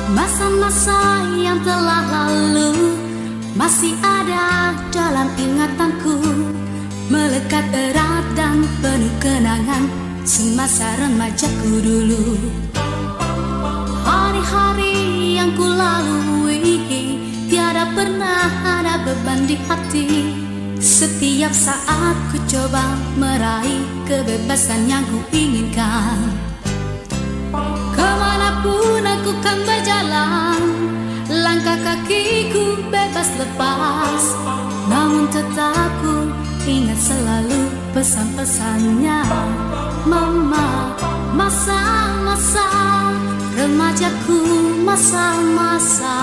Masa-masa yang telah lalu masih ada dalam ingatanku, melekat erat dan penuh kenangan semasa remajaku dulu. Hari-hari yang ku lalui tiada pernah ada beban di hati. Setiap saat ku coba meraih kebebasan yang ku inginkan. Kemanapun aku kan berjalan, langkah kakiku bebas lepas. Namun tetap ku ingat selalu pesan-pesannya. Mama, masa-masa remajaku, masa-masa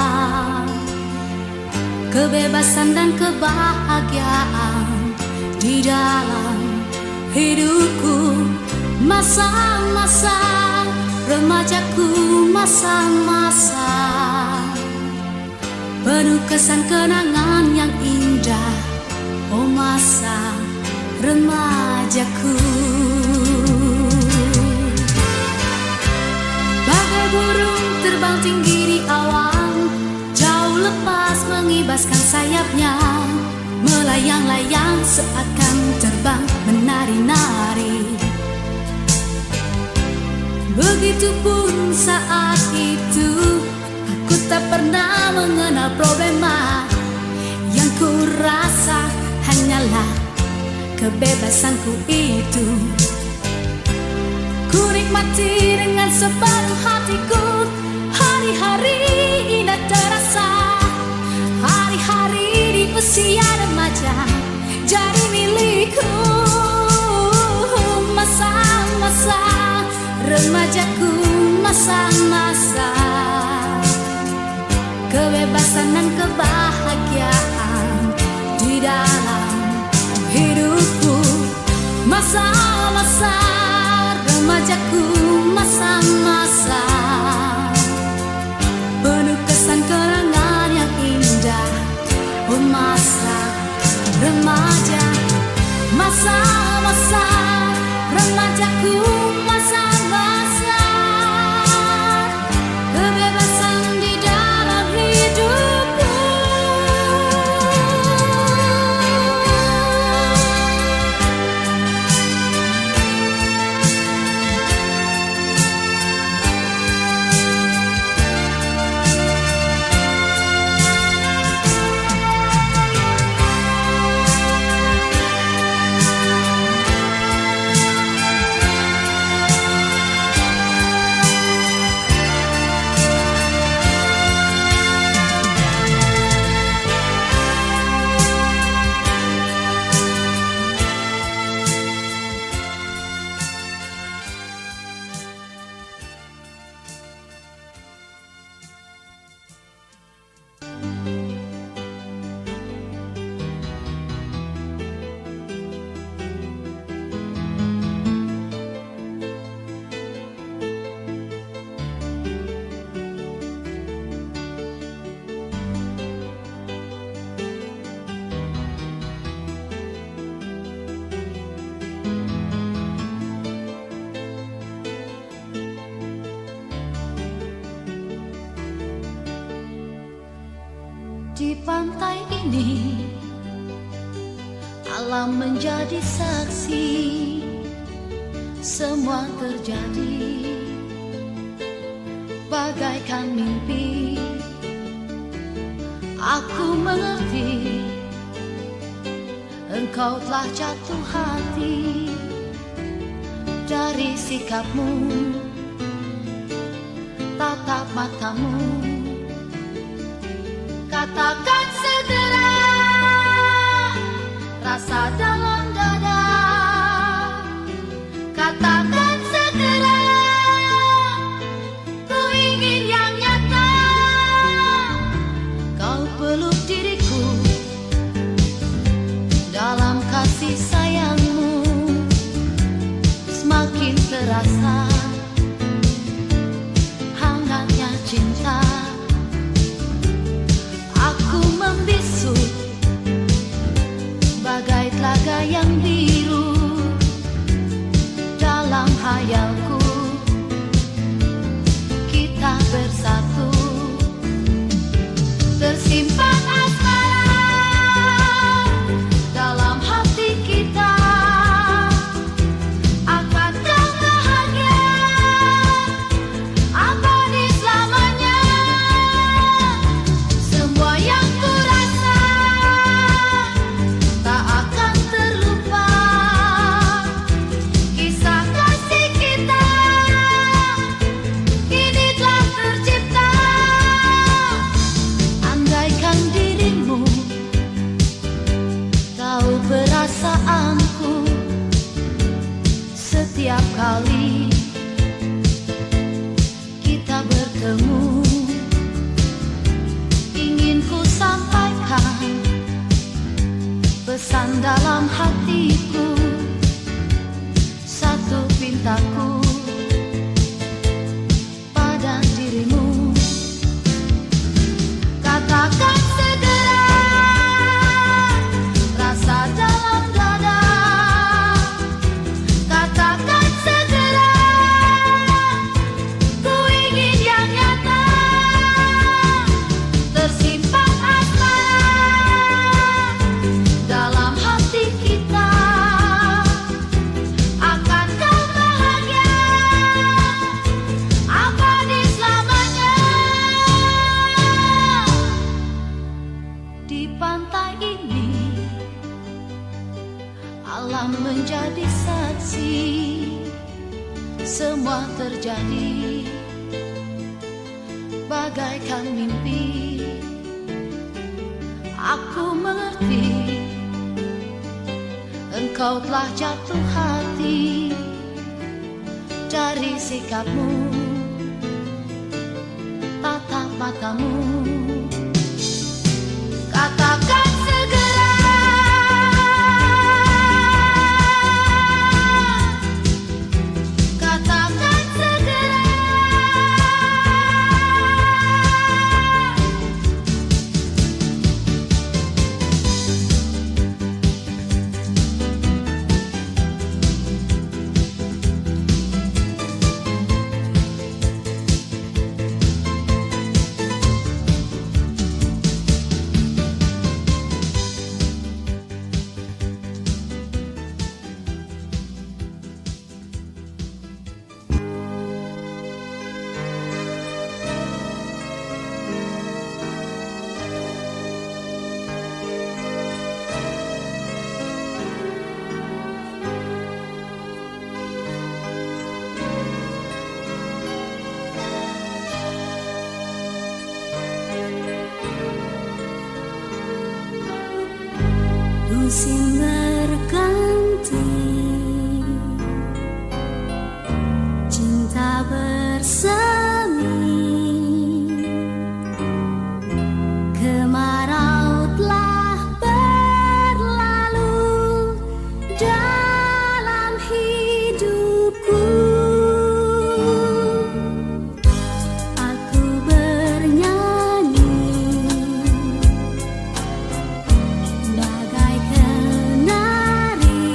kebebasan dan kebahagiaan di dalam hidupku. Masa-masa remajaku, masa-masa penuh kesan kenangan yang indah. Oh masa remajaku. Bagai burung terbang tinggi di awan, jauh lepas mengibaskan sayapnya, melayang-layang seakan terbang menari-nari. Begitupun saat itu, aku tak pernah mengenal problema. Yang ku rasa hanyalah kebebasanku itu. Ku nikmati dengan sepenuh hatiku hari-hari indah terasa. Hari-hari di usia remaja jadi milikku. Masa-masa remajaku, masa-masa kebebasan dan kebahagiaan di dalam hidupku. Masa-masa remajaku, masa-masa penuh kesan kenangan yang indah. Oh masa remaja, masa-masa remajaku, masa-masa kebebasan di dalam hidupku. Di pantai ini alam menjadi saksi, semua terjadi bagaikan mimpi. Aku mengerti engkau telah jatuh hati dari sikapmu, tatap matamu. Katakan segera rasa dalam dada. Katakan segera ku ingin yang nyata. Kau peluk diriku dalam kasih sayangmu, semakin terasa hangatnya cinta. Aku dalam hatiku satu pintaku pada dirimu. Katakan segera rasa dalam dada. Katakan segera ku ingin yang nyata. Tersimpan asmara dalam hati kita. Akankah bahagia abadi selamanya? Di pantai ini alam menjadi saksi. Semua terjadi bagaikan mimpi. Aku mengerti engkau telah jatuh hati dari sikapmu, tatap matamu. Katakan segera katakan segera. Musim berganti, cinta bersemi, kemarau telah berlalu dalam hidupku. Aku bernyanyi bagai kenari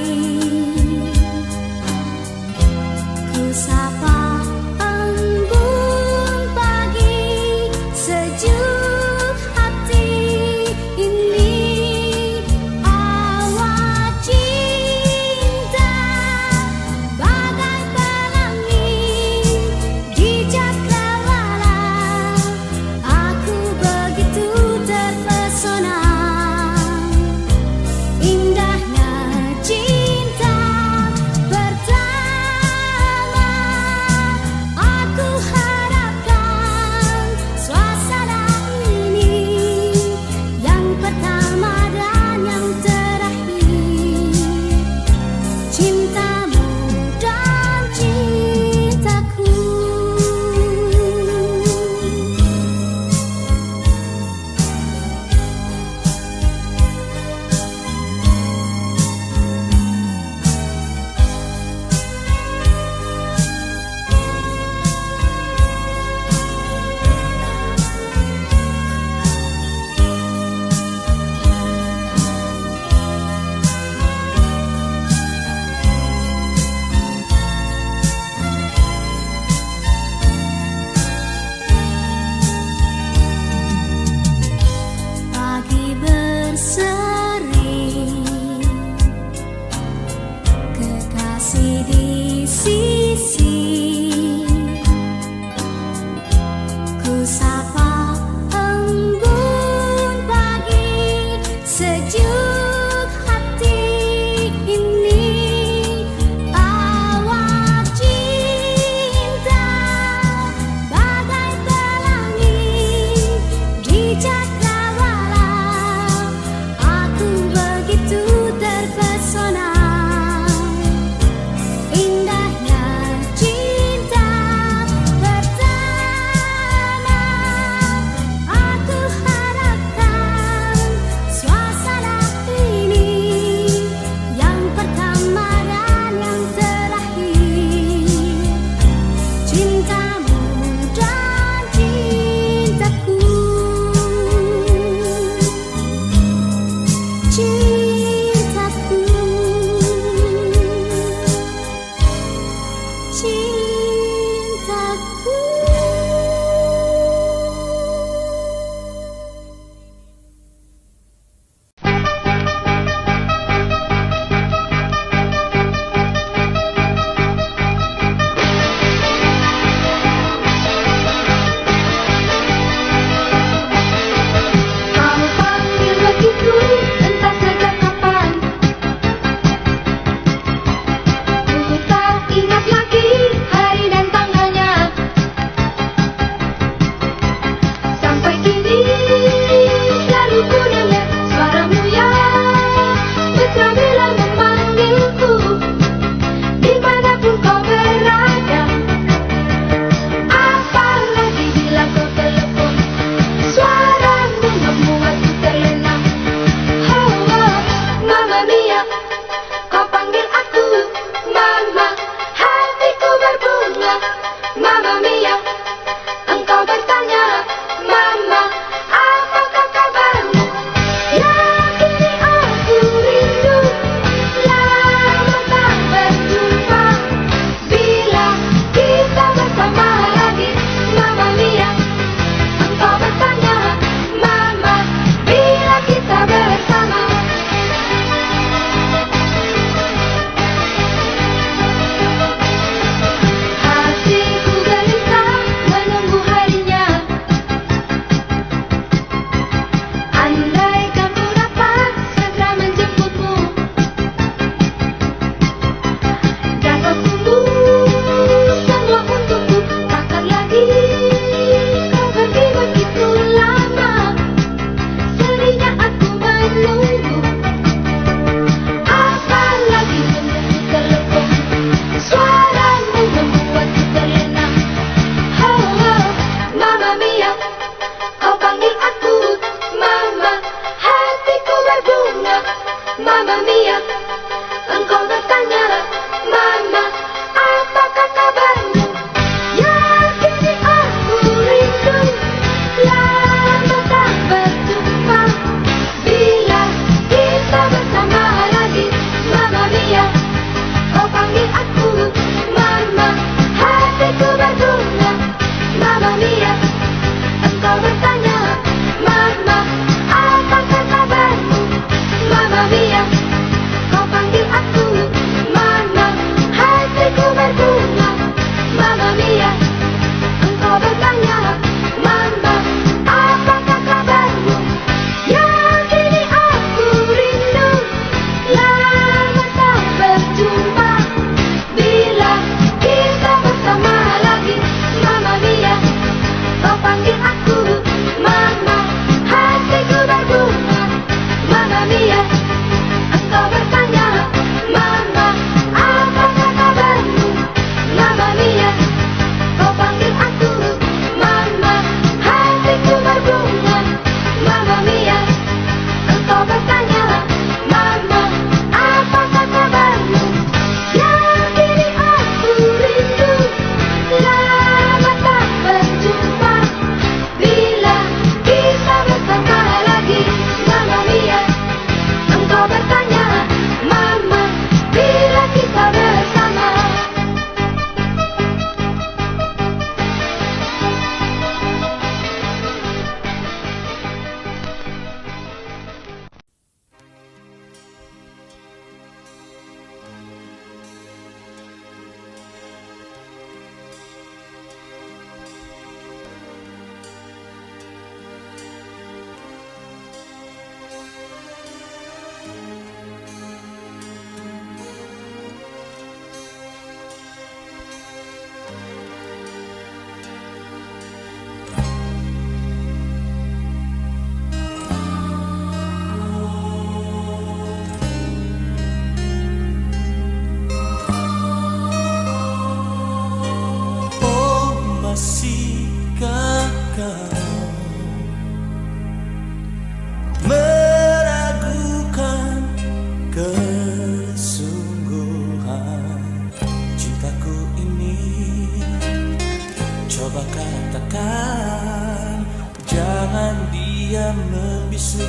Jangan diam membisu,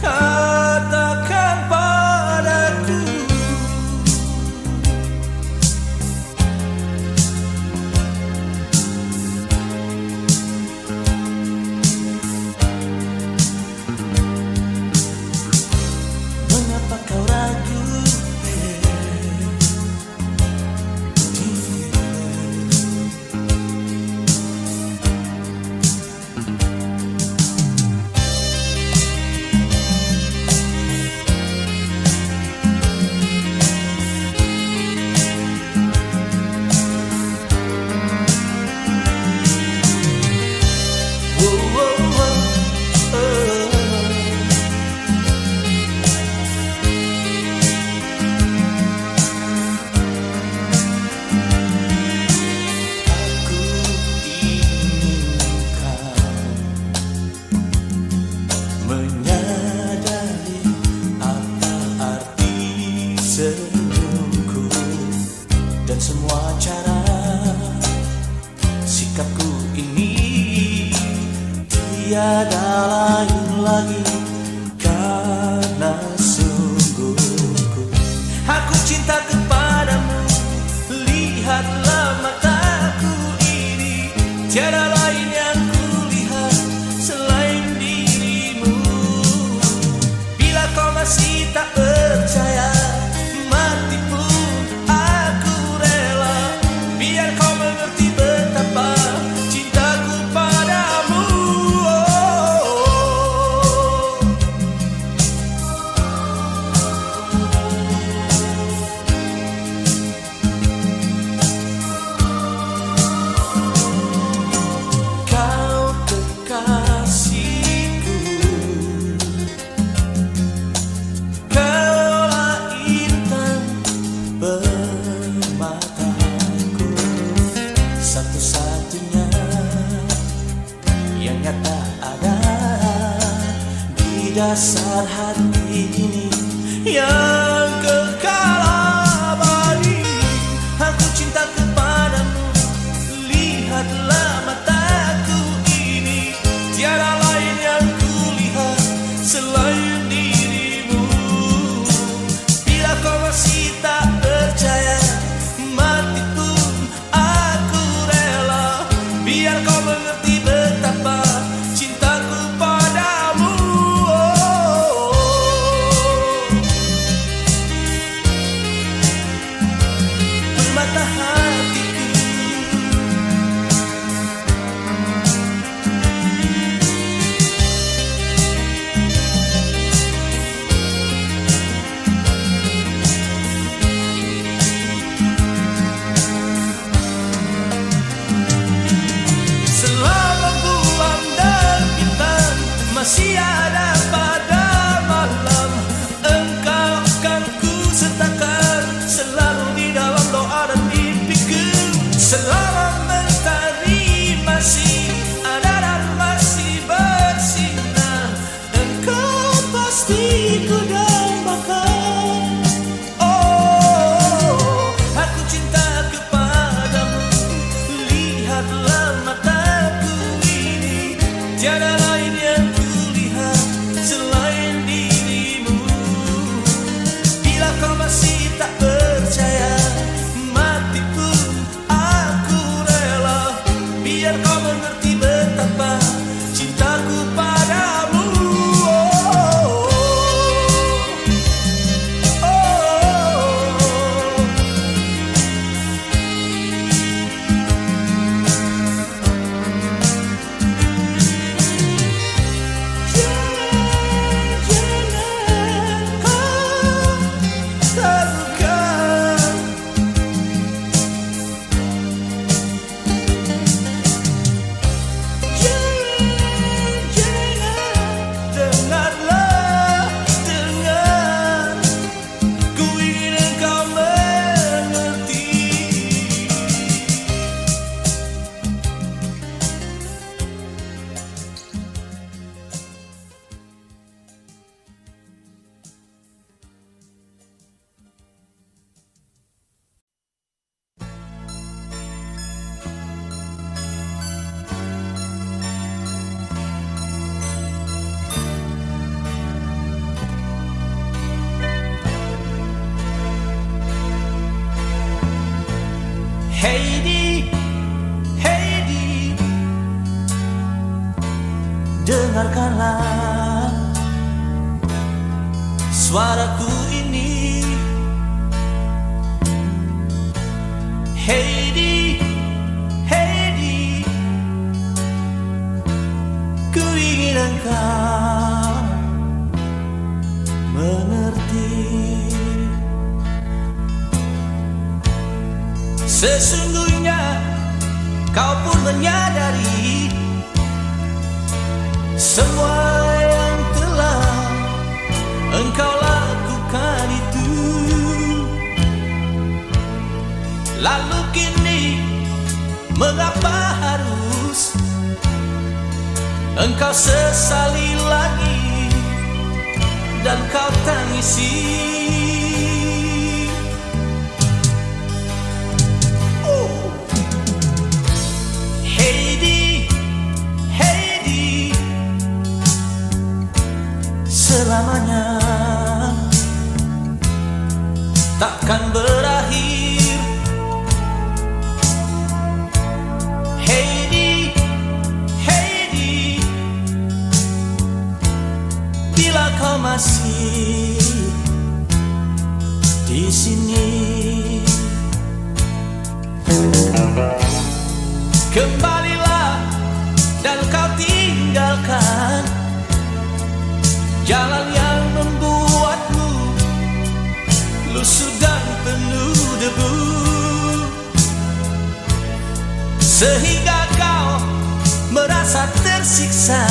katakan padaku. Mengapa kau ragu? Senyumku dan semua cara sikapku ini tiada lain lagi karena sungguhku aku cinta kepadamu. Lihatlah mataku ini, tiada lain yang kulihat selain dirimu. Bila kau masih tak percaya, satu-satunya yang nyata ada di dasar hati ini yang kekal abadi. Aku cinta kepadamu, lihatlah mataku ini, tiada lain yang kulihat selain dirimu. Bila kau masih tak percaya, mati pun aku rela, biar kau mengerti betapa cintaku padamu. Permata hatiku, selama bulan dan bintang masih ada pada malam, engkau kan ku sertakan selalu di dalam doa dan mimpiku. Selama mentari masih ada dan masih bersinar, engkau pasti ku dambakan. Oh, aku cinta kepadamu, lihatlah mataku ini, tiada lain yang kulihat selain dirimu. Bila kau masih tak percaya, mati pun aku rela, biar kau mengerti betapa cintaku padamu. Oh, oh, oh. dengarkanlah suaraku ini. Heidi, Heidi, ku ingin engkau mengerti. Sesungguhnya kau pun menyadari semua yang telah engkau lakukan itu. Lalu kini mengapa harus engkau sesali lagi dan kau tangisi? Heidi, Heidi, selamanya takkan berakhir. Heidi, Heidi, bila kau masih di sini, kembalilah dan kau tinggalkan jalan yang membuatmu lusuh dan penuh debu, sehingga kau merasa tersiksa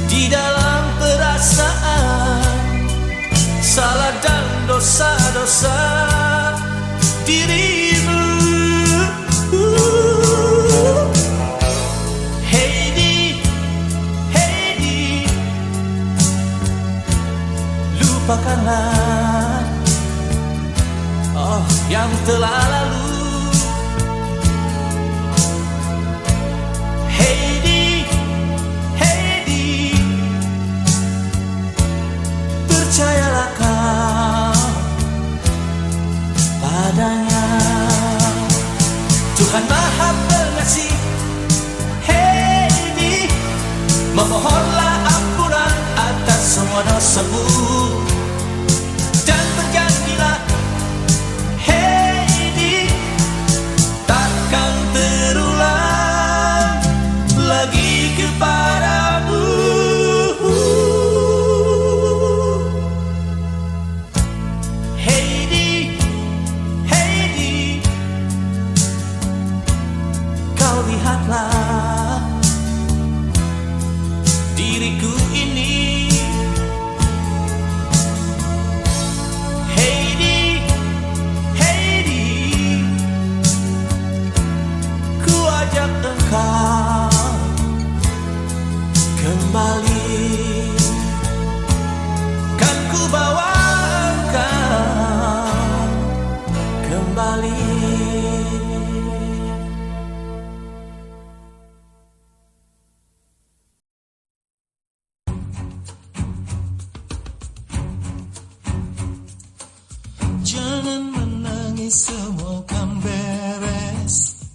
di dalam perasaan salah dan dosa-dosa dirimu. Heidi, Heidi, lupakanlah yang telah lalu. Heidi, Heidi, percayalah kau padanya. Tuhan Maha Pengasih, Heidi, memohonlah ampunan atas semua dosamu dan berjanjilah, Heidi, takkan terulang lagi kepadamu. Heidi, Heidi, kau lihatlah diriku ini. Heidi, Heidi, ku ajak engkau kembali, kan ku bawa engkau kembali. Jangan menangis, semua kan beres.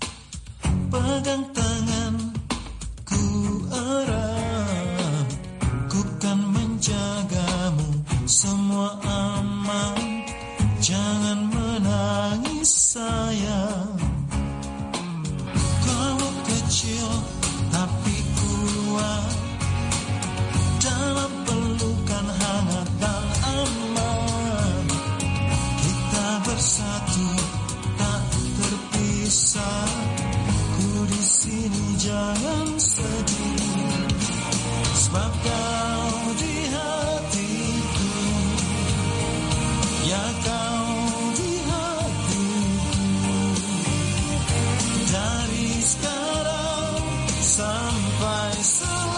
Pegang tanganku erat, ku kan menjagamu, semua aman. Jangan menangis sayang. Kau kecil tapi kuat, dalam pelukan hangat dan aman. Bersatu tak terpisah, ku di sini jangan sedih, sebab kau di hatiku, ya kau di hatiku, dari sekarang sampai selamanya.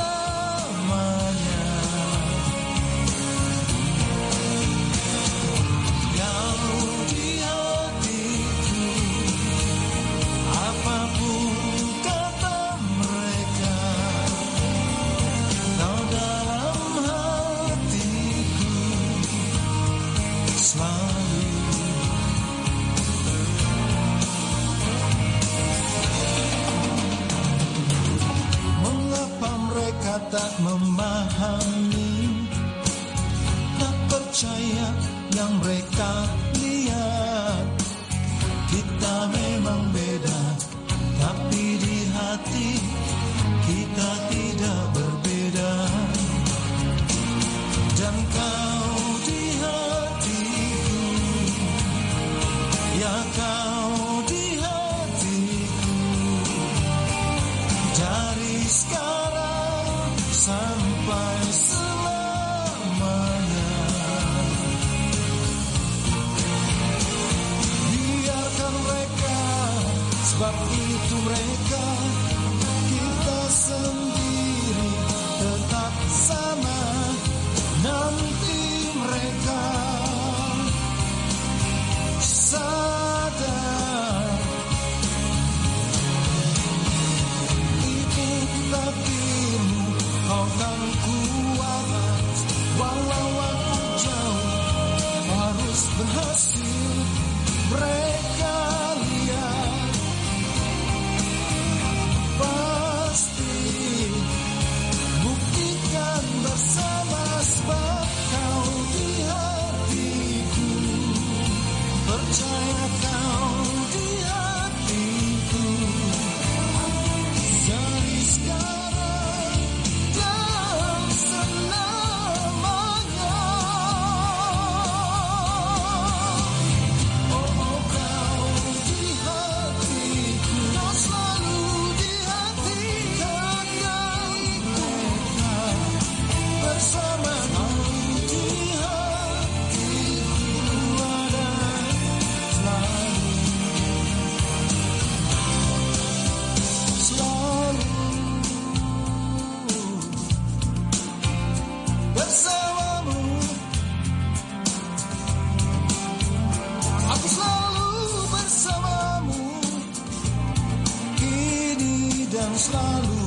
Apapun kata mereka, kau tak memahami, tak percaya yang mereka lihat. Kita memang beda, tapi di hati kita tidak berbeda. Dan kau di hatiku, ya kau di hatiku, dari sekarang sampai selamanya. Biarkan mereka, sebab itu mereka, kita sendiri tetap sama. Nanti mereka sadar itu takdirmu, kau kan kuat. Walau aku jauh harus berhasil, mereka lihat pasti buktikan bersama. Sebab kau di hatiku, percaya kau di hatiku, dari sekarang dan selamanya. Oh, kau di hatiku, kau selalu di hatiku, mereka bersama. Bersamamu, aku selalu bersamamu, kini dan selalu.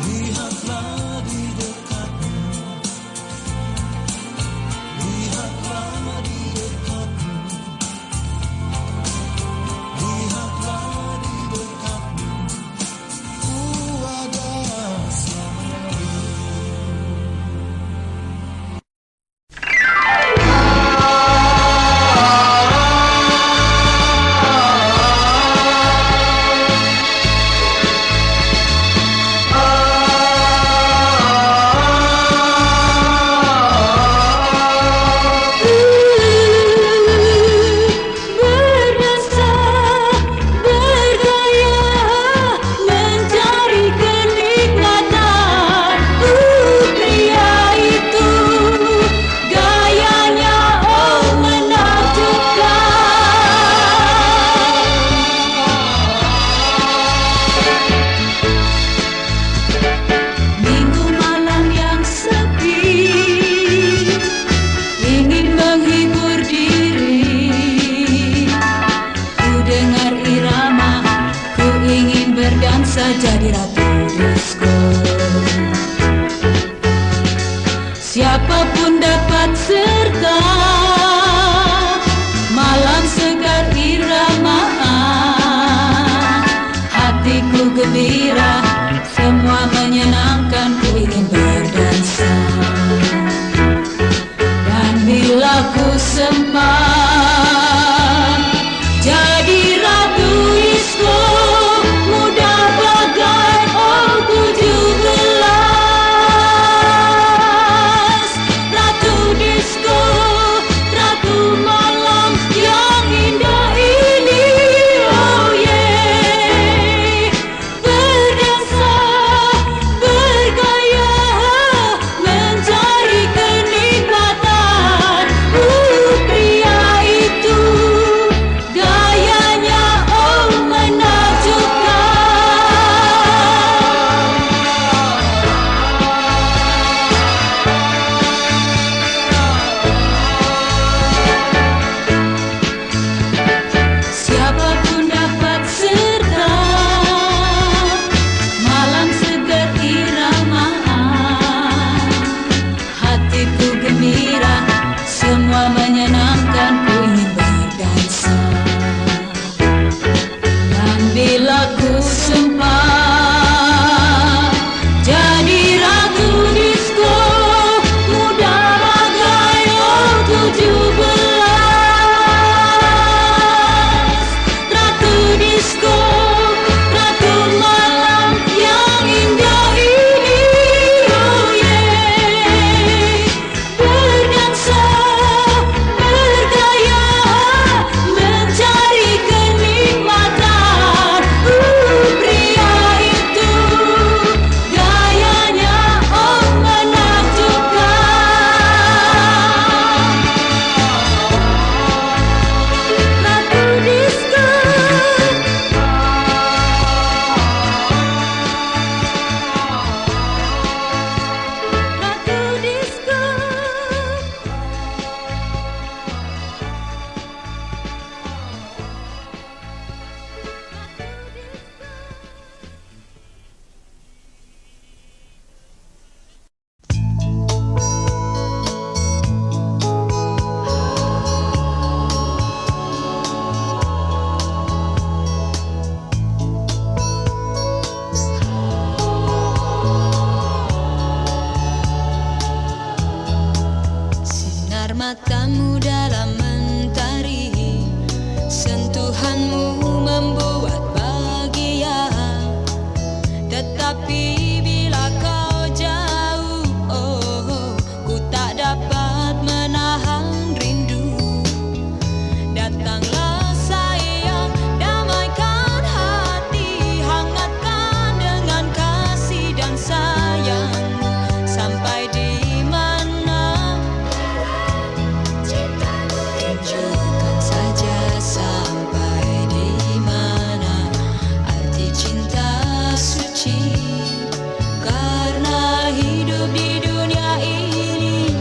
Lihatlah di dekatmu, lihatlah di dekatmu, lihatlah di dekatmu, ku ada selalu. Jadi ratu disco. Siapapun dapat serta, malam segar iramaan. Hatiku gembira, semua menyenangkan, ku ingin berdansa. Dan bila ku sempat jadi ratu disco, Pria Tapi bila kau jauh, ku tak dapat menahan rindu. Datanglah sayang, damaikan hati, hangatkan dengan kasih dan sayangmu. Sampai di mana tunjukkan saja, sampai di mana arti cinta suci. Karena hidup di dunia ini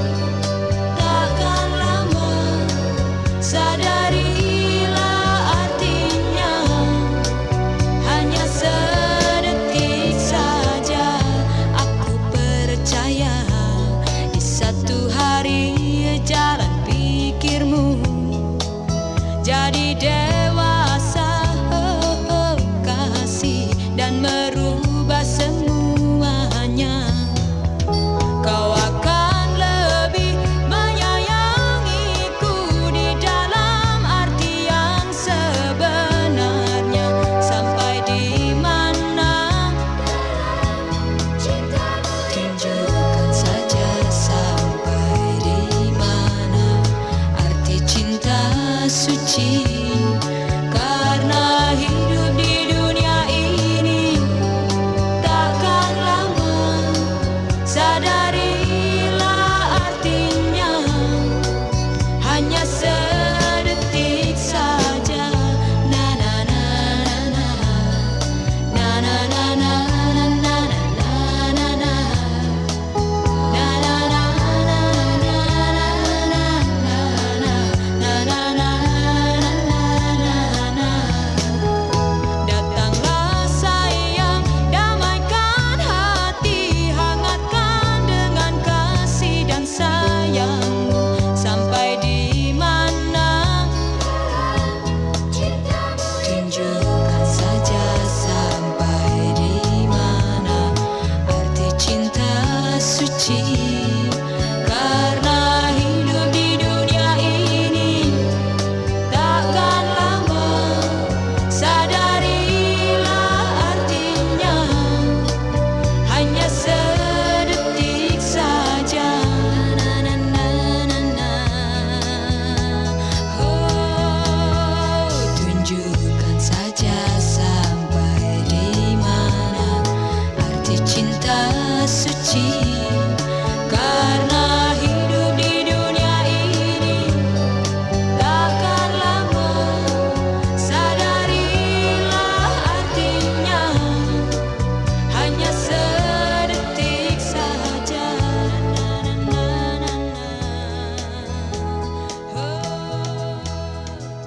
takkan lama, sadarilah artinya. Hanya sedetik saja, aku percaya di satu hari jalan pikirmu jadi dewasa, kasih dan merubah semuanya. Kau akan lebih menyayangiku di dalam arti yang sebenarnya. Sampai di mana tunjukkan saja, sampai di mana arti cinta suci. Karena hidup di dunia ini takkan lama, sadarilah artinya. Hanya sedetik saja. Na na na na na na na na na na na na. Datanglah sayang, damaikan hati, hangatkan dengan kasih dan sayangmu. Sampai di mana tunjukkan saja, sampai di mana arti cinta suci. Karena hidup di dunia ini takkan lama, sadarilah artinya. Hanya sedetik saja. Na na na na na. Tunjukkan saja, sampai di mana arti cinta suci. Karena hidup di dunia ini takkan lama, sadarilah artinya. Hanya sedetik saja. Na na na na na.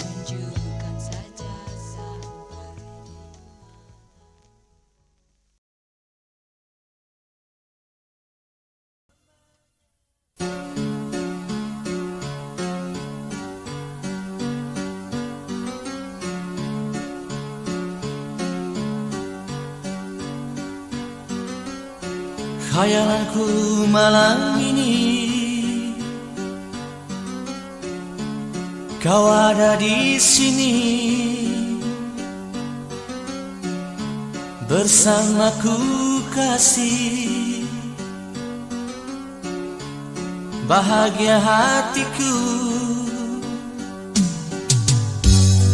Tunjukkan saja, sampai Khayalanku malam ini kau ada di sini bersamaku kasih. Bahagia hatiku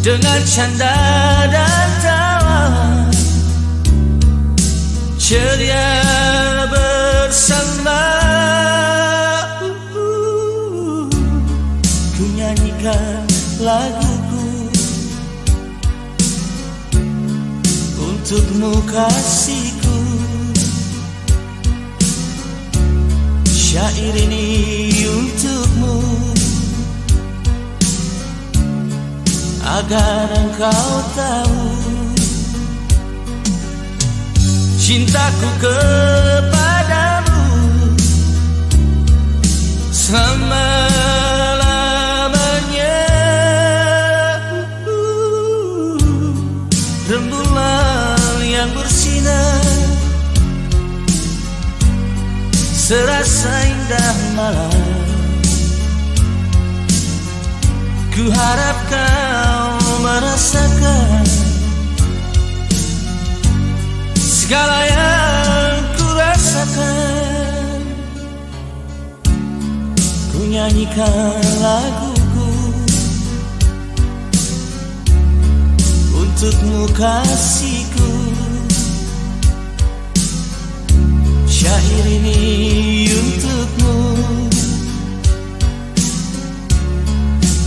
dengan canda dan tawa, ceria bersama. Ku nyanyikan laguku untukmu kasihku. Syair ini untukmu agar engkau tahu cintaku kepadamu selama-lamanya. Rembulan yang bersinar serasa indah malam. Ku harap kau merasakan segala yang nyanyikan laguku untukmu kasihku. Syair ini untukmu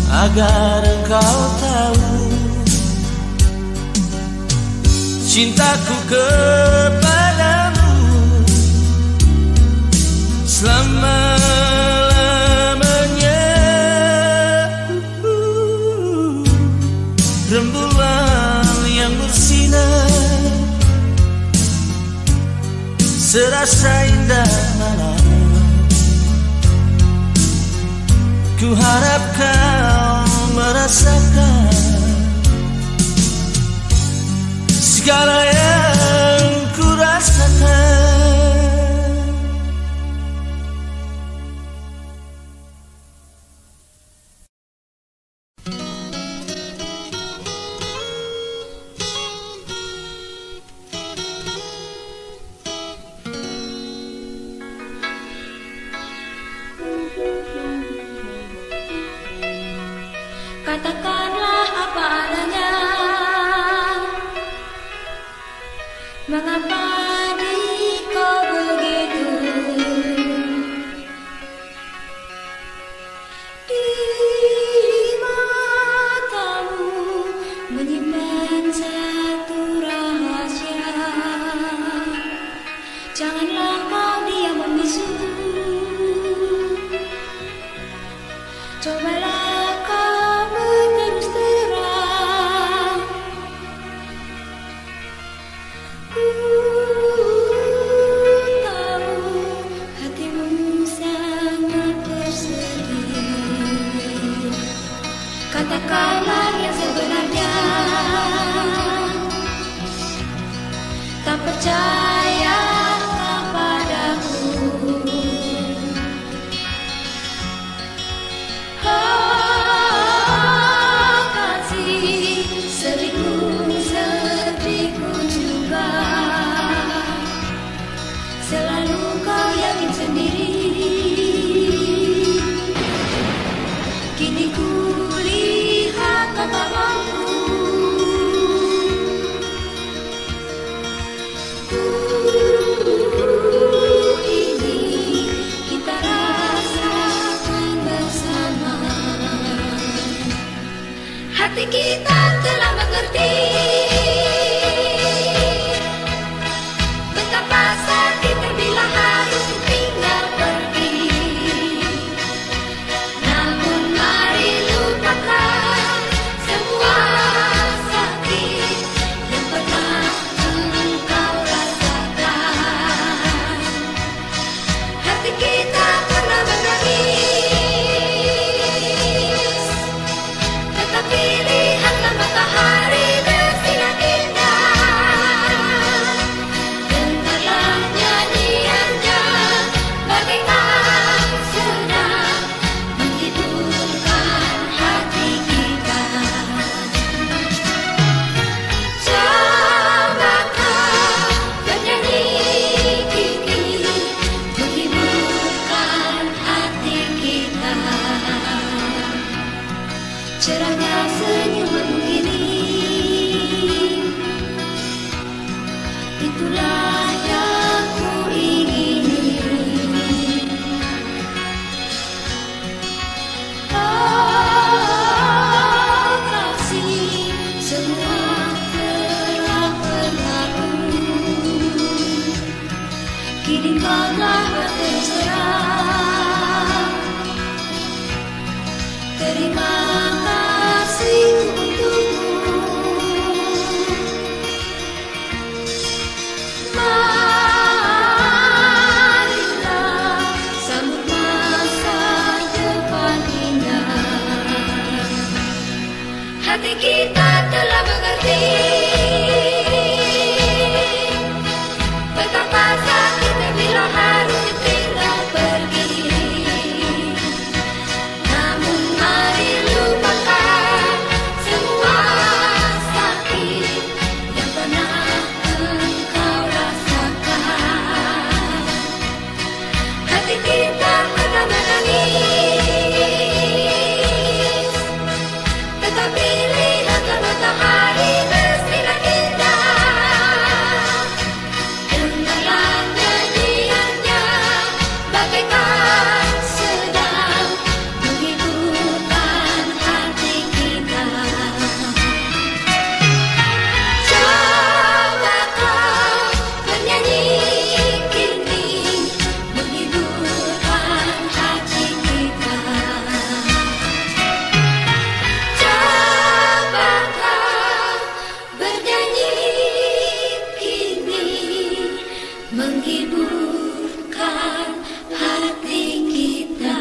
agar engkau tahu cintaku kepadamu selama-lamanya. Rembulan yang bersinar serasa indah malam, ku harap kau merasakan segala yang ku rasakan. Katakanlah apa adanya, mengapa kau begitu? Di matamu menyimpan satu rahasia. Janganlah kau diam membisu, cobalah kau berterus terang. Ku tahu hatimu sangat bersedih. Katakanlah yang sebenarnya, tak percaya padaku. Selalu kau yakin sendiri. Kini ku lihat kau tak mampu. Ini kita rasakan bersama. Hati kita telah mengerti betapa sakitnya bila harus tinggal pergi. Namun mari lupakan semua sakit yang pernah engkau rasakan. Hati kita pernah menangis, tetapi lihatlah matahari bersinar indah. Dengarlah nyanyiannya bagaikan sedang menghiburkan hati kita. Cobakah bernyanyi kini menghiburkan hati kita. Cerahnya senyumanmu ini, itulah yang ku ingini. Oh kasih, semua telah berlalu. Kini kau telah berterus terang. Terima kasih untukmu. Marilah sambut masa depan indah. Hati kita telah mengerti betapa sakitnya bila harus tinggal pergi. menghiburkan hati kita.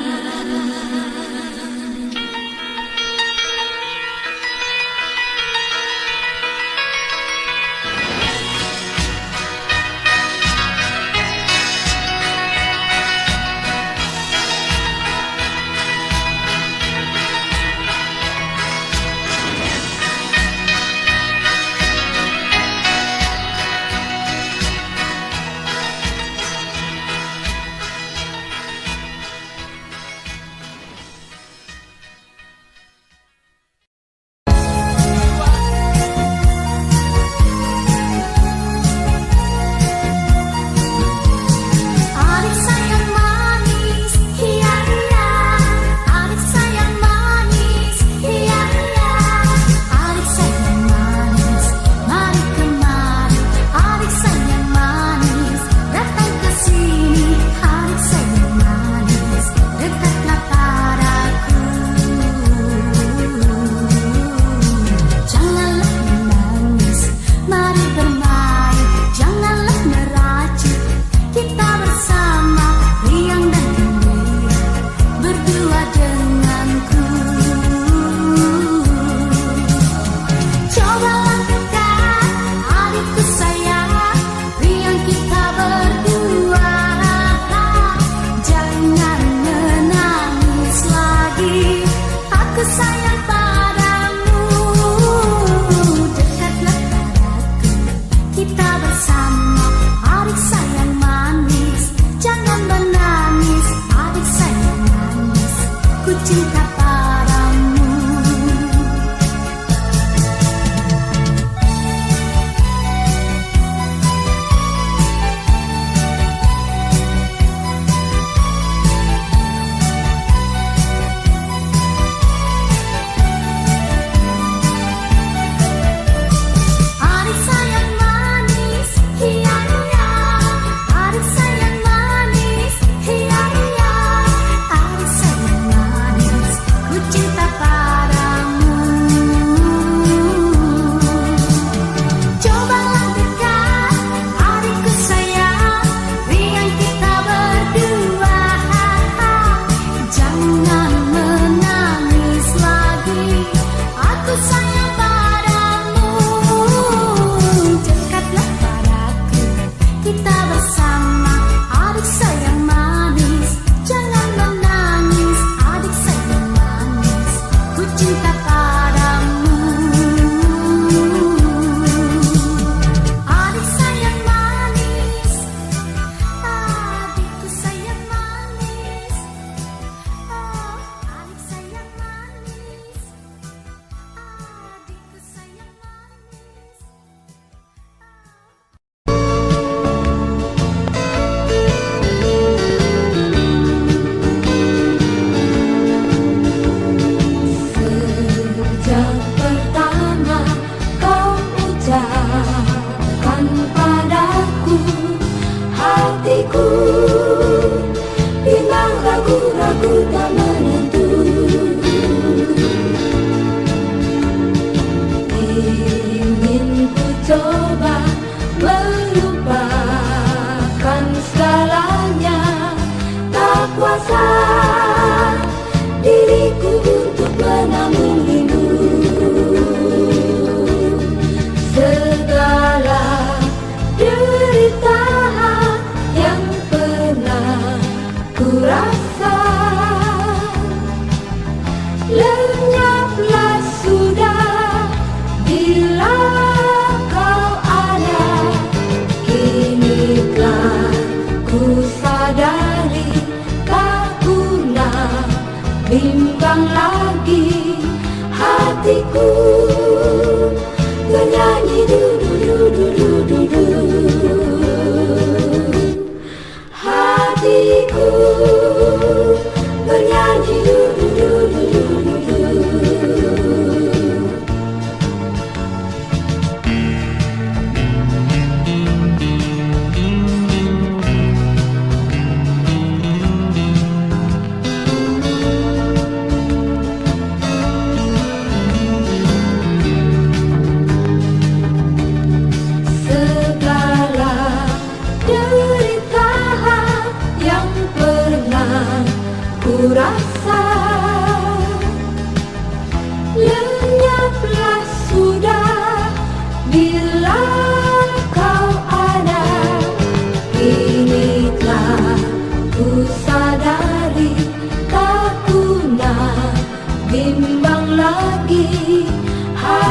Adik sayang manis, iya iya. Adik sayang manis, iya iya. Adik sayang manis, mari kemari. Adik sayang manis, datang ke sini. Adik sayang manis, dekatlah padaku. Janganlah menangis, mari bermain. Janganlah meracik, kita bersama riang dan gembira berdua denganku. Cobalah dekat, adikku sayang, riang kita berdua. Jangan menangis lagi, aku sayang padamu. Dekatlah padaku, kita bersama. Adik sayang manis, jangan menangis. Adik sayang manis, ku cinta padamu. Adik sayang manis, iya iya. Adik sayang manis, iya iya. Adik sayang manis, ku cinta padamu. Cobalah dekat, adikku sayang, riang kita berdua. Jangan menangis lagi, aku sayang padamu. Dekatlah padaku, kita bersama. Adik sayang manis, jangan menangis. Adik sayang manis, ku cinta padamu. Adik sayang manis, adikku sayang manis. Oh, adik sayang manis, adikku sayang manis. Sejak pertama kau ucapkan padaku, hatiku bimbang ragu-ragu tak menentu. Ingin ku coba melupakan segalanya, tak kuasa diriku untuk menanggung rindu. Segala derita yang pernah ku rasa lenyaplah sudah bila kau ada. Kini telah ku sadari kau punah bimbang lagi. Hatiku bernyanyi du du du du du du du. Hatiku bernyanyi du du du du du du.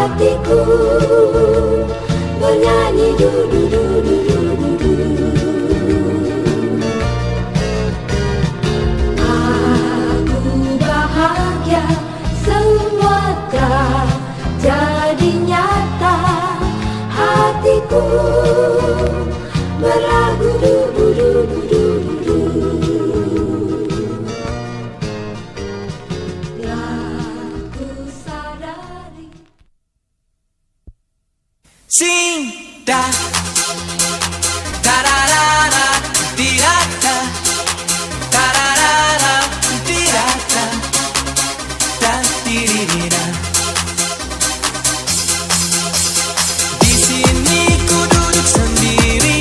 hatiku bernyanyi du du du du du du du. Aku bahagia semua tak jadi nyata, hatiku berlagu du du du du du du. Aku sadari Cinta tararara tirata tararara tirata ta tiririra. Di sini ku duduk sendiri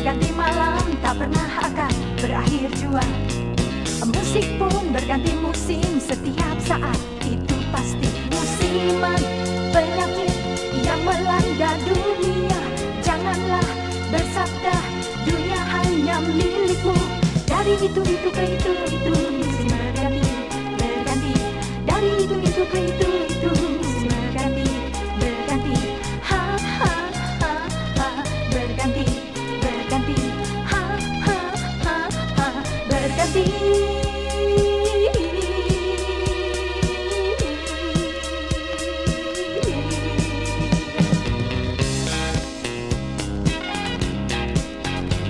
berganti malam tak pernah akan berakhir jua. Musik pun berganti musim setiap saat, itu pasti musiman penyakit yang melanda dunia. Janganlah bersabda dunia hanya milikmu. Dari itu ke itu musim berganti, berganti. Dari itu ke itu musim berganti, berganti. Ha ha ha ha, berganti, berganti. Ha ha ha ha, berganti.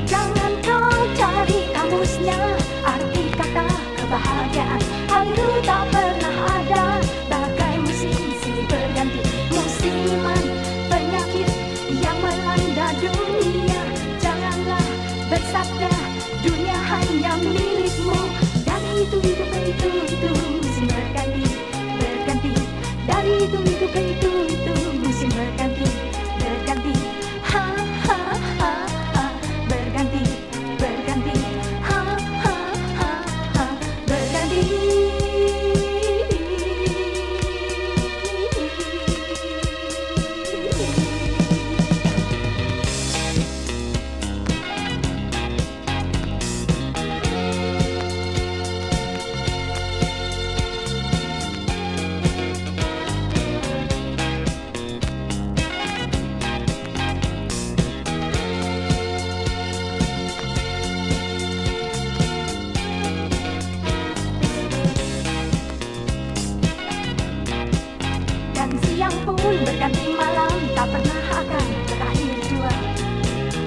Jangan kau cari kamusnya arti kata kebahagiaan. Hal itu tak pernah ada. Bagai musim silih berganti, musiman penyakit yang melanda dunia. Janganlah bersabda dunia hanya milikmu. Dari itu ke itu musim berganti, berganti. Dari itu ke itu musim berganti, berganti. Ha ha ha ha, berganti, berganti. Ha ha ha ha, berganti. Dan siang pun berganti malam, tak pernah akan berakhir jua.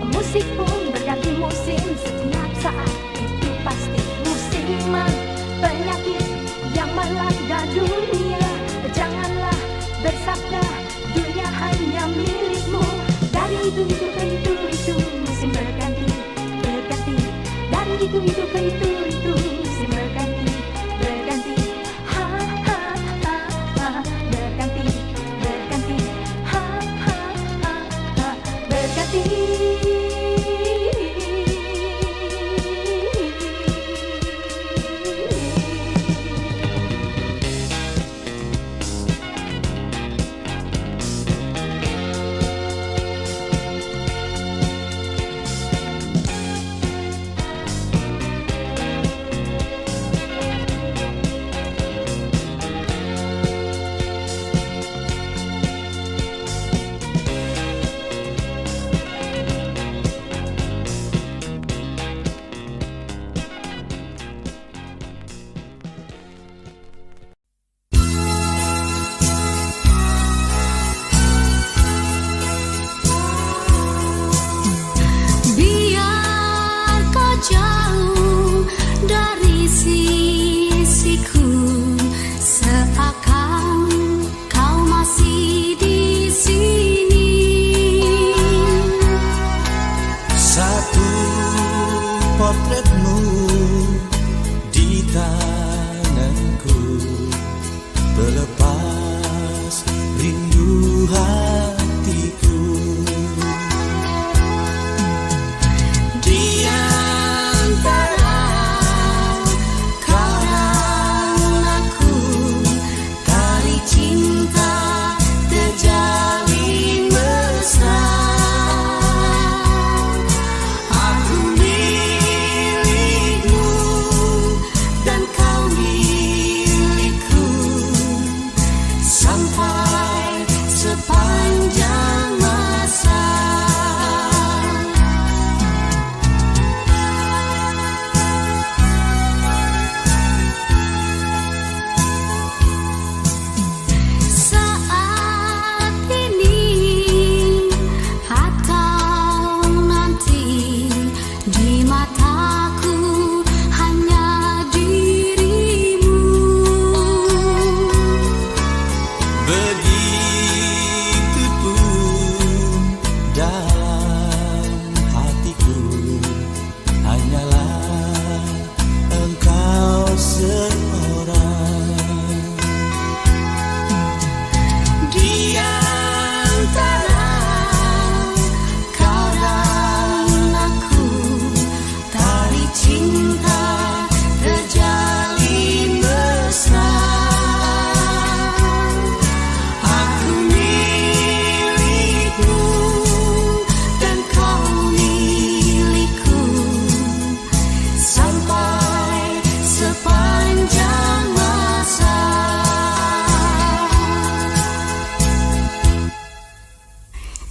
Musik pun berganti musim setiap saat, itu pasti musiman penyakit yang melanda dunia. Janganlah bersabda dunia hanya milikmu. Dari itu ke itu musim berganti, berganti. Dari itu ke itu musim berganti, berganti. Ha ha ha ha, berganti, berganti. Ha ha ha ha, berganti.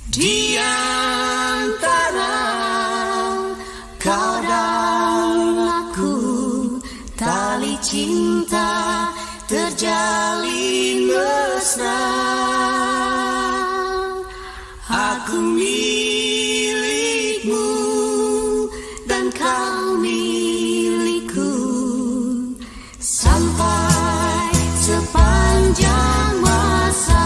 Di antara kau dan aku, tali cinta terjalin mesra. Aku milikmu dan kau milikku sampai sepanjang masa.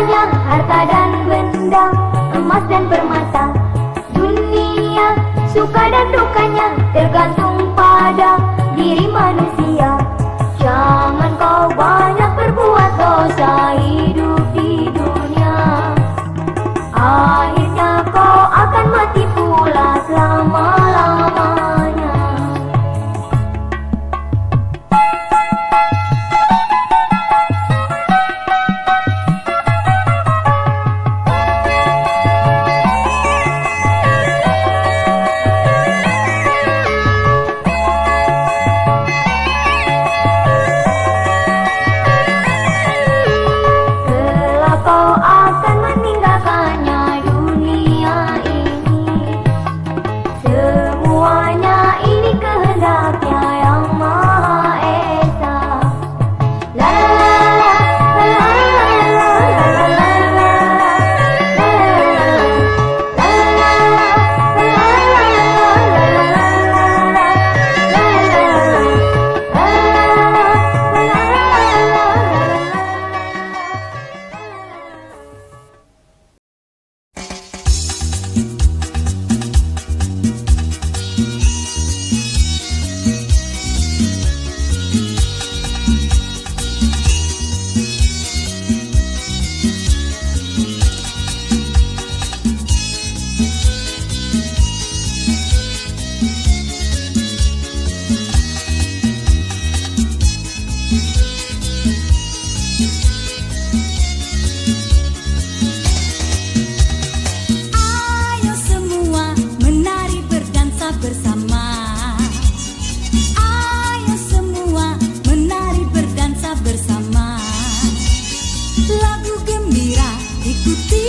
semuanya harta dan benda, emas dan permata. Dunia suka dan dukanya tergantung pada diri manusia. Jangan kau banyak berbuat dosa hidup di dunia, akhirnya kau akan mati pula selama-lamanya. Kelak kau akan meninggalkannya dunia ini. Semuanya ini kehendaknya yang Maha Esa. La la la la la la la la Ayo semua menari berdansa bersama. Ayo semua menari berdansa bersama. Lagu gembira ikuti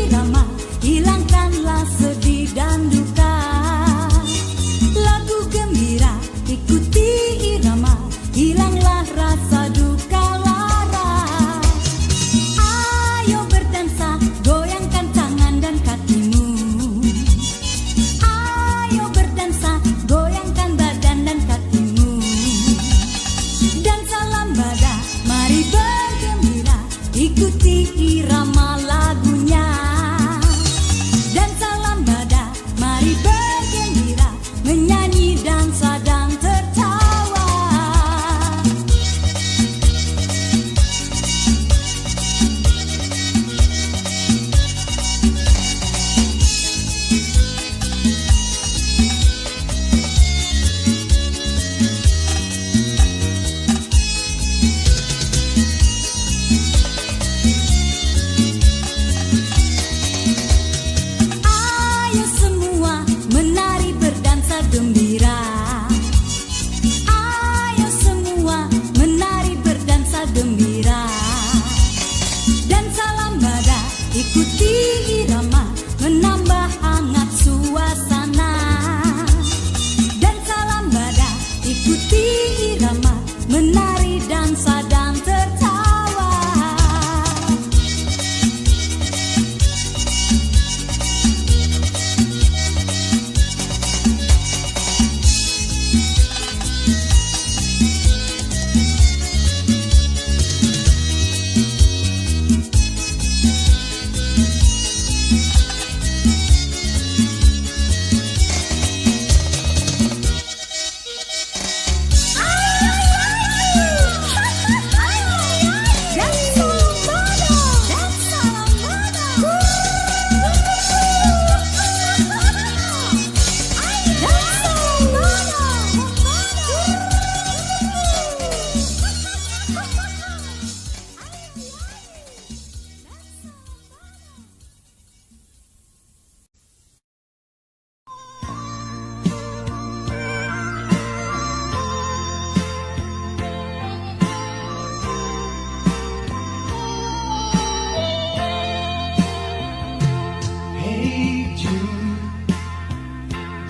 irama, hilangkanlah sedih dan duka. Lagu gembira ikuti irama, hilanglah rasa duka lara. Ayo berdansa, goyangkan tangan dan kakimu. Ayo berdansa, goyangkan badan dan kakimu. Dansa lambada, mari bergembira, ikuti irama lagunya. Dansa lambada, mari bergembira, menyanyi dan sedang tertawa. Ayo semua menari berdansa gembira. Ayo semua menari berdansa gembira. Dansa lambada ikuti irama, menambah hangat suasana. Dansa lambada ikuti irama, menari dan sedang tertawa.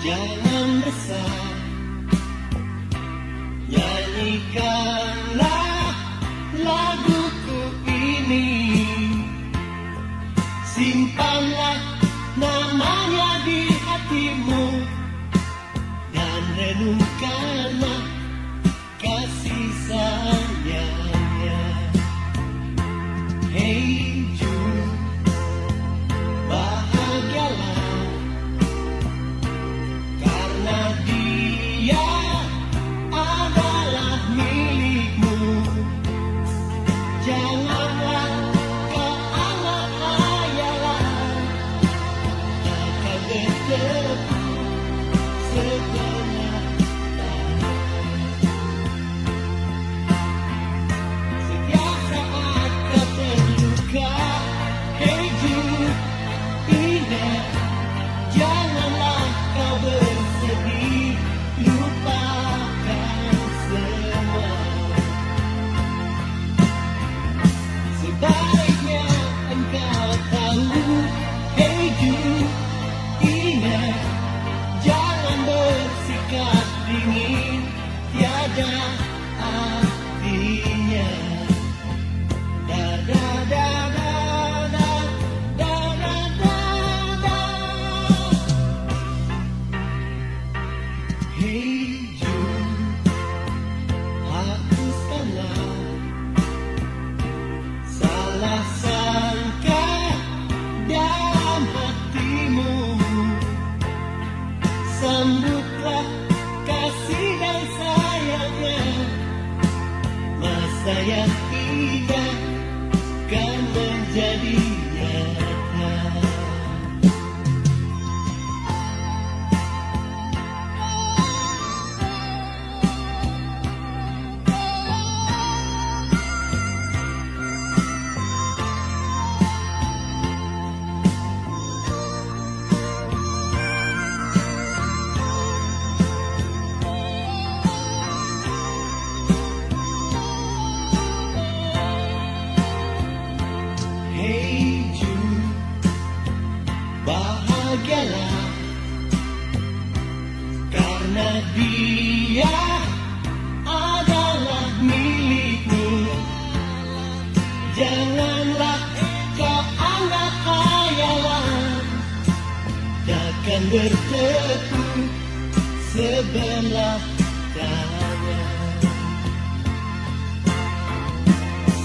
Jangan resah, nyanyikanlah laguku ini. Simpanlah namanya di hatimu dan renungkanlah kasih sayangnya. Hey Jude, yang indah kan menjadi nyata. Hey Jude, bahagialah karena dia adalah milikmu. Janganlah kau anggap hayalan, takkan bertepuk sebelah tangan.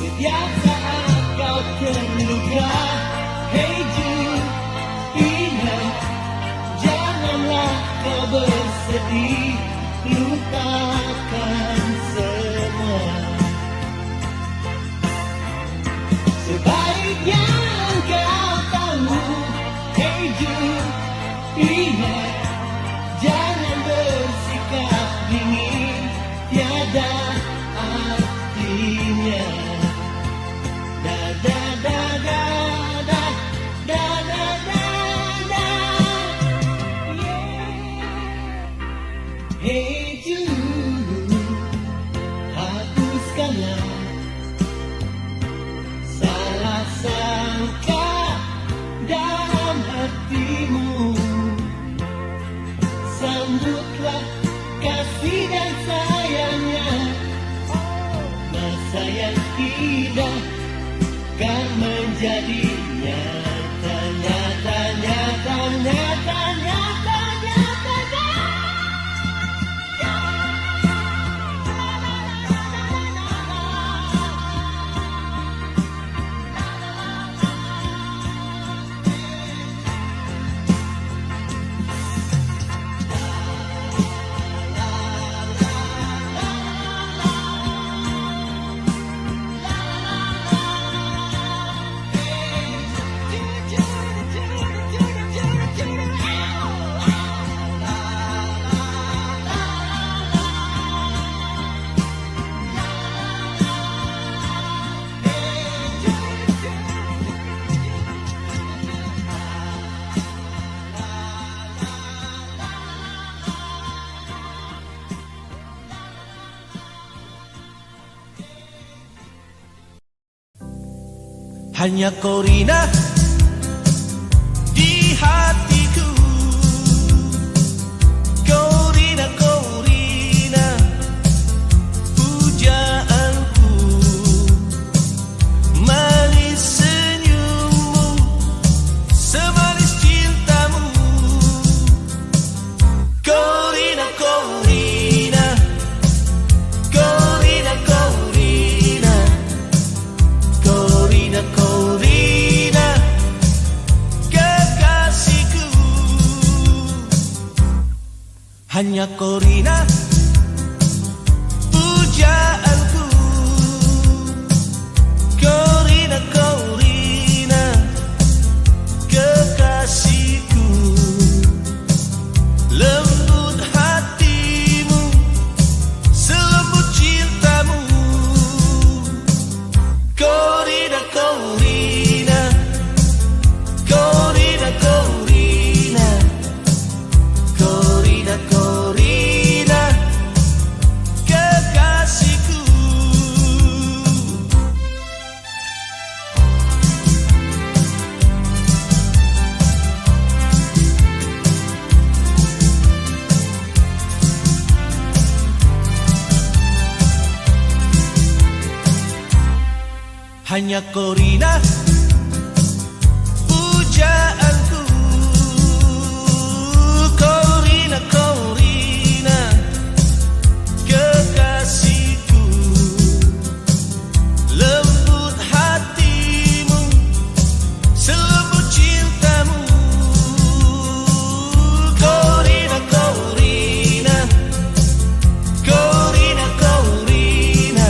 Setiap saat kau terluka, hey Jude, ingat, janganlah kau bersedih, lupakan semua. Sebaiknya kau tahu, hey Jude, ingat, jangan bersikap dingin, tiada artinya. Da da da da da da da da da. Hey Jude, hapuskanlah salah sangka dalam hatimu. Sambutlah kasih dan sayangnya. Masa yang indah kan menjadi nyata, nyata, nyata, nyata, nyata, nyata, nyata. Hanya kau Rina di hatiku. Kau Rina, pujaanku. Manis senyummu, semanis cintamu. Kau Rina, kau Rina, kau Rina, kau Rina, kau Rina, kau Rina, kekasihku. Hanya kau Rina, pujaanku. Kau Rina, kekasihku. Lembut hatimu, selembut cintamu. Kau Rina, kau Rina, kau Rina, kau Rina, kau Rina, kau Rina, kekasihku. Hanya kau Rina, pujaanku. Kau Rina, kekasihku. Lembut hatimu, selembut cintamu. Kau Rina, kau Rina, kau Rina, kau Rina,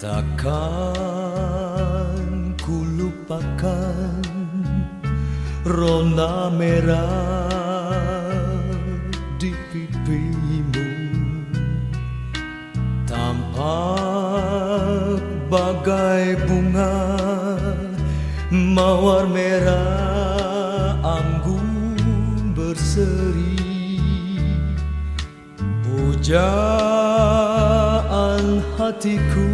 Takkan ku lupakan rona merah di pipimu, tampak bagai bunga mawar merah anggun berseri. Pujaan hatiku,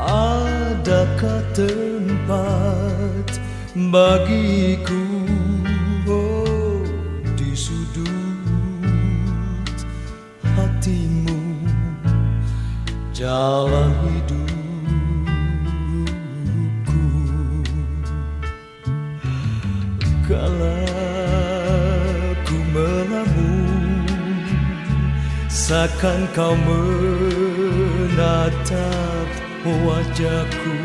adakah tempat bagiku di sudut hatimu, jalan hidupku. Kala ku melamun, seakan kau menatap wajahku,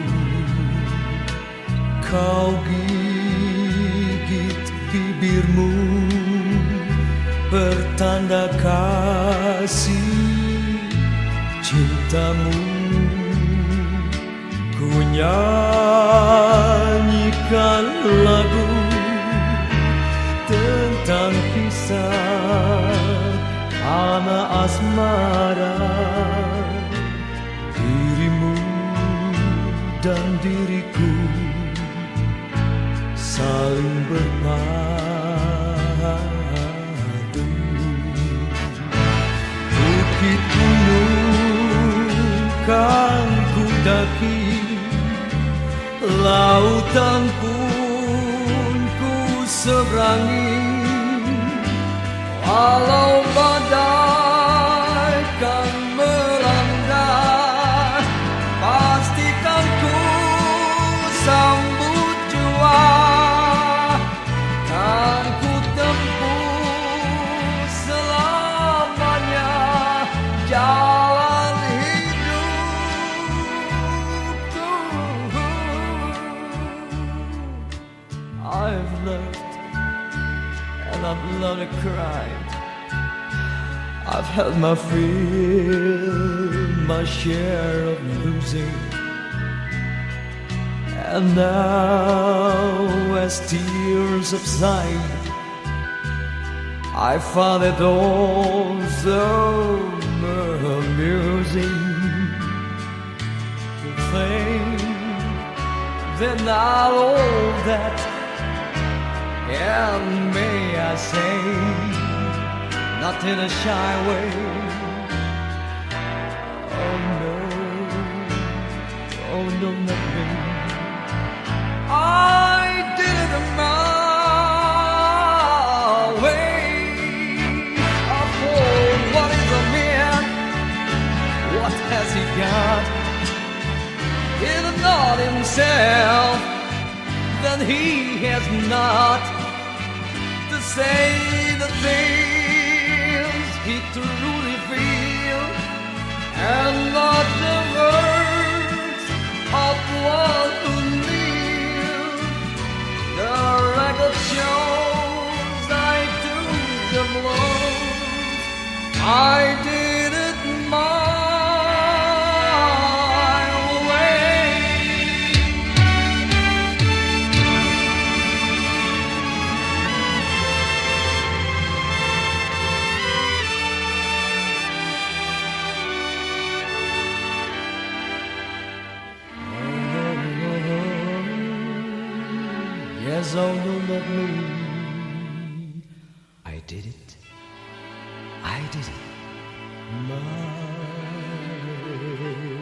kau gigit bibirmu, pertanda kasih cintamu. Ku nyanyikan lagu tentang kisah anak asmara, dirimu dan diriku saling berpadu. Bukit gunung kan ku daki, lautan pun ku seberangi, walau badai kan melanda, pastikan ku sambut jua, kan ku tempuh selamanya jalan hidupku. I've loved and I've loved to cry. I've had my share of losing, and now as tears subside, I found it all so amusing to think that not all that, and may I say, not in a shy way. Oh no, oh no, not me. I did it my way. For what is a man? What has he got? If not himself, then he has not to say the things he truly feels, and not the words of one who lives. The record shows I took the blows. I did it my way. Yes, oh no, not me. I did it. I did it my way.